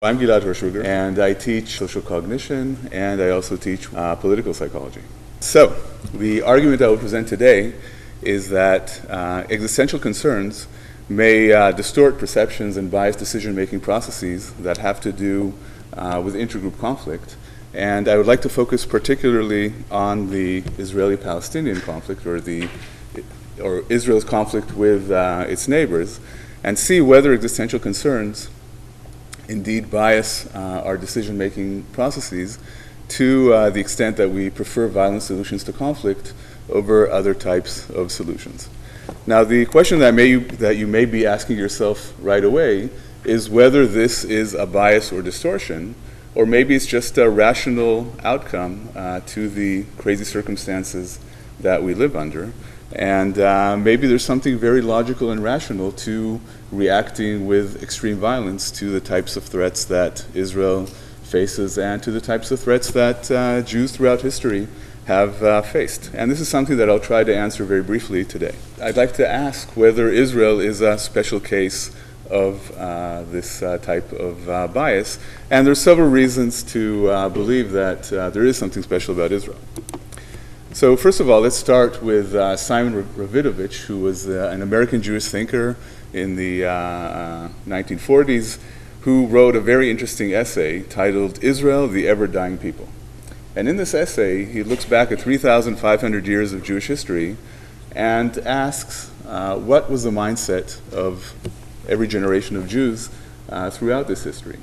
I'm Gilad Hirshberger, and I teach social cognition, and I also teach political psychology. So, the argument I will present today is that existential concerns may distort perceptions and bias decision-making processes that have to do with intergroup conflict. And I would like to focus particularly on the Israeli-Palestinian conflict, or Israel's conflict with its neighbors, and see whether existential concerns indeed bias our decision-making processes to the extent that we prefer violent solutions to conflict over other types of solutions. Now, the question that you may be asking yourself right away is whether this is a bias or distortion, or maybe it's just a rational outcome to the crazy circumstances that we live under. And maybe there's something very logical and rational to reacting with extreme violence to the types of threats that Israel faces and to the types of threats that Jews throughout history have faced. And this is something that I'll try to answer very briefly today. I'd like to ask whether Israel is a special case of this type of bias. And there's several reasons to believe that there is something special about Israel. So first of all, let's start with Simon Rabinovich, who was an American Jewish thinker in the 1940s, who wrote a very interesting essay titled Israel, the Ever-Dying People. And in this essay, he looks back at 3,500 years of Jewish history and asks what was the mindset of every generation of Jews throughout this history.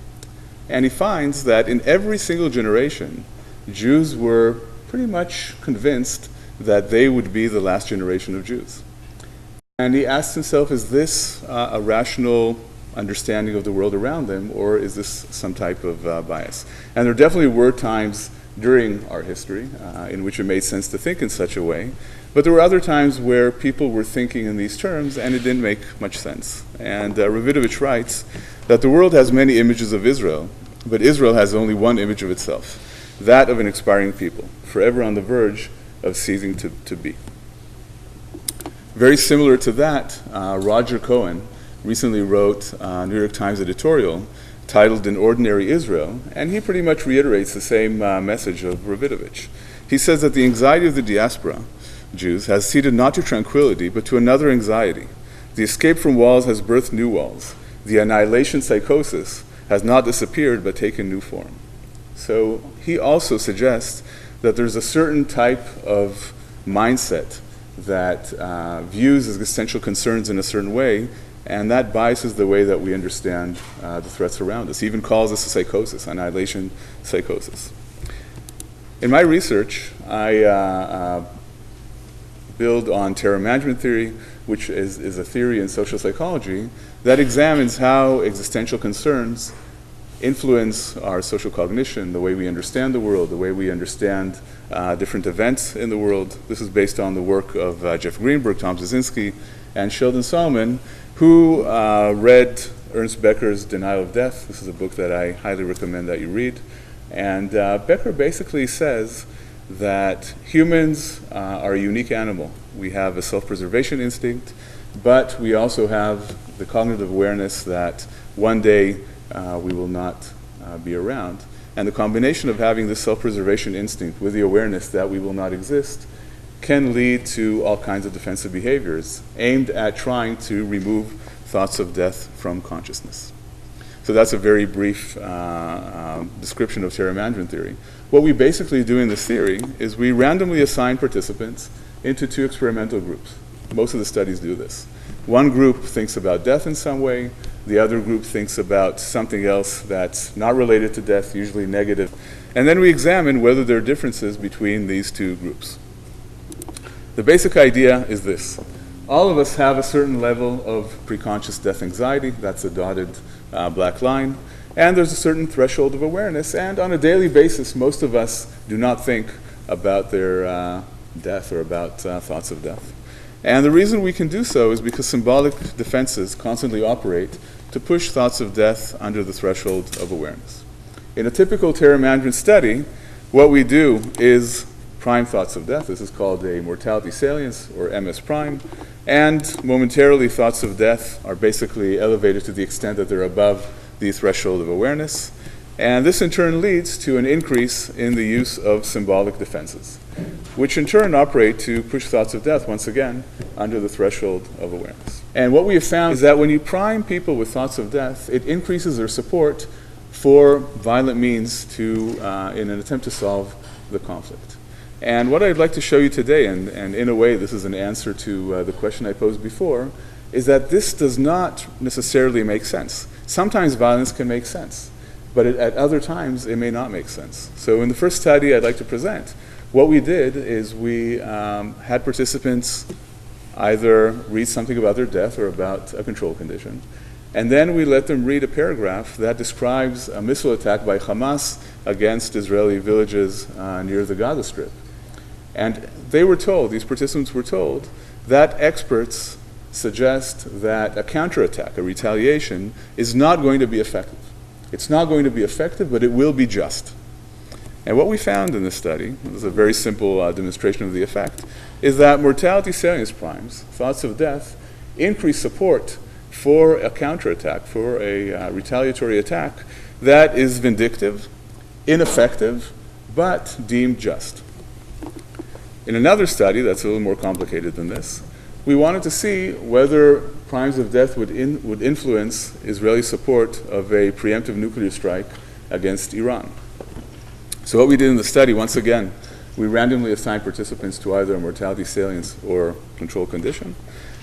And he finds that in every single generation, Jews were pretty much convinced that they would be the last generation of Jews. And he asks himself, is this a rational understanding of the world around them, or is this some type of bias? And there definitely were times during our history in which it made sense to think in such a way, but there were other times where people were thinking in these terms and it didn't make much sense. And Rabinovich writes that the world has many images of Israel, but Israel has only one image of itself, that of an expiring people, forever on the verge of ceasing to be. Very similar to that, Roger Cohen recently wrote a New York Times editorial titled An Ordinary Israel, and he pretty much reiterates the same message of Rabinovich. He says that the anxiety of the diaspora Jews has ceded not to tranquility, but to another anxiety. The escape from walls has birthed new walls. The annihilation psychosis has not disappeared, but taken new form. So he also suggests that there's a certain type of mindset that views existential concerns in a certain way, and that biases the way that we understand the threats around us. He even calls this a psychosis, annihilation psychosis. In my research, I build on terror management theory, which is a theory in social psychology that examines how existential concerns influence our social cognition, the way we understand the world, the way we understand different events in the world. This is based on the work of Jeff Greenberg, Tom Brzezinski, and Sheldon Solomon, who read Ernst Becker's Denial of Death. This is a book that I highly recommend that you read. And Becker basically says that humans are a unique animal. We have a self-preservation instinct, but we also have the cognitive awareness that one day we will not be around. And the combination of having this self-preservation instinct with the awareness that we will not exist can lead to all kinds of defensive behaviors aimed at trying to remove thoughts of death from consciousness. So that's a very brief description of terror management theory. What we basically do in this theory is we randomly assign participants into two experimental groups. Most of the studies do this. One group thinks about death in some way. The other group thinks about something else that's not related to death, usually negative. And then we examine whether there are differences between these two groups. The basic idea is this. All of us have a certain level of preconscious death anxiety. That's a dotted black line. And there's a certain threshold of awareness. And on a daily basis, most of us do not think about their death or about thoughts of death. And the reason we can do so is because symbolic defenses constantly operate to push thoughts of death under the threshold of awareness. In a typical terror management study, what we do is prime thoughts of death. This is called a mortality salience, or MS prime. And momentarily, thoughts of death are basically elevated to the extent that they're above the threshold of awareness. And this in turn leads to an increase in the use of symbolic defenses, which in turn operate to push thoughts of death once again under the threshold of awareness. And what we have found is that when you prime people with thoughts of death, it increases their support for violent means to, in an attempt to solve the conflict. And what I'd like to show you today, and in a way this is an answer to the question I posed before, is that this does not necessarily make sense. Sometimes violence can make sense, but at other times it may not make sense. So in the first study I'd like to present, what we did is we had participants either read something about their death or about a control condition, and then we let them read a paragraph that describes a missile attack by Hamas against Israeli villages near the Gaza Strip. And they were told, these participants were told, that experts suggest that a counterattack, a retaliation, is not going to be effective. It's not going to be effective, but it will be just. And what we found in this study, this is a very simple demonstration of the effect, is that mortality salience primes, thoughts of death, increase support for a counterattack, for a retaliatory attack that is vindictive, ineffective, but deemed just. In another study that's a little more complicated than this, we wanted to see whether primes of death would influence Israeli support of a preemptive nuclear strike against Iran. So what we did in the study, once again, we randomly assigned participants to either a mortality salience or control condition,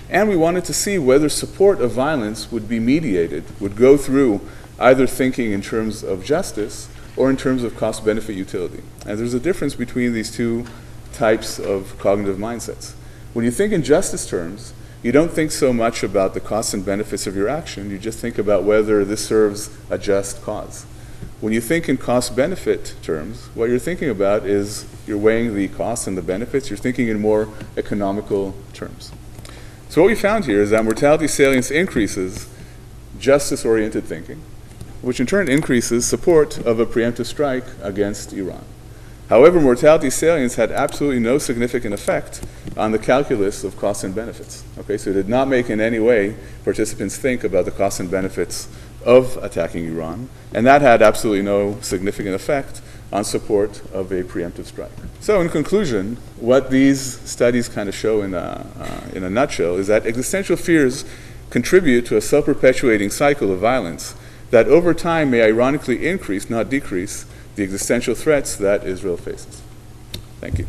and we wanted to see whether support of violence would be mediated, would go through either thinking in terms of justice or in terms of cost-benefit utility. And there's a difference between these two types of cognitive mindsets. When you think in justice terms, you don't think so much about the costs and benefits of your action, you just think about whether this serves a just cause. When you think in cost-benefit terms, what you're thinking about is you're weighing the costs and the benefits, you're thinking in more economical terms. So what we found here is that mortality salience increases justice-oriented thinking, which in turn increases support of a preemptive strike against Iran. However, mortality salience had absolutely no significant effect on the calculus of costs and benefits. Okay, so it did not make in any way participants think about the costs and benefits of attacking Iran, and that had absolutely no significant effect on support of a preemptive strike. So in conclusion, what these studies kind of show in a nutshell is that existential fears contribute to a self-perpetuating cycle of violence that over time may ironically increase, not decrease, the existential threats that Israel faces. Thank you.